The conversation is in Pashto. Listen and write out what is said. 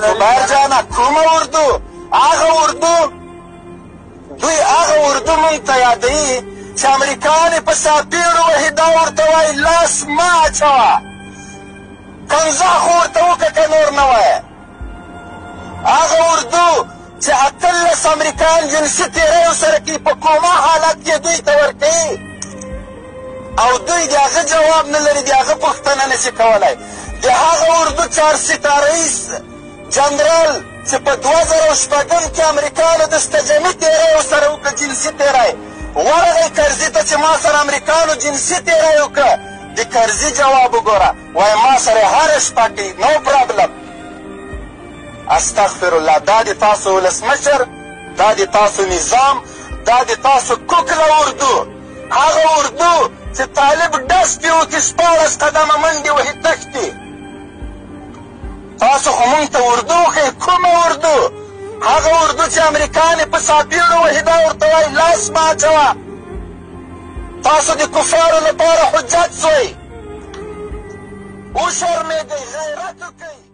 زبیر جانه کومه اردو؟ هغه اردو دوی هغه اردو مونږ ته یادوي چې امریکایان یې په ساپیړو وهي دا ورته وایي لاس مه اچوه کنځا خو ورته وکړه که نور نه وایه هغه اردو چې 18 امریکایان جنسي تېریو سره کوي په کومه حالت کې دوی ته ورکوي او دوی د هغه جواب نه لري د هغه پوښتنه نشي کولی د هغه اردو 4 ستارهیز جنرال چې په 2006 کې امریکایانو د شتجني تېریو سره وکړه جنسي تېری ورغی کرزي ته چې ما سره امریکایانو جنسي تېری وکړه د کرزي جواب وګوره وایي ما سره یې هره شپه کوي نو پرابلم استغفرالله دا د تاسو ولسمشر دا د تاسو نظام دا د تاسو کوکله اردو هغه اردو چې طالب ډس پې وکړي 14 قدمه منډې وهي تښتي تاسو خو مونږ ته اردو وښیئ کومه اردو هغه اردو چې امریکایان یې په ساپیړو وهي دا ورته وایي لاس مه اچوه تاسو د کفارو لپاره حجت سوئ وشرمېږئ غیرت وکئ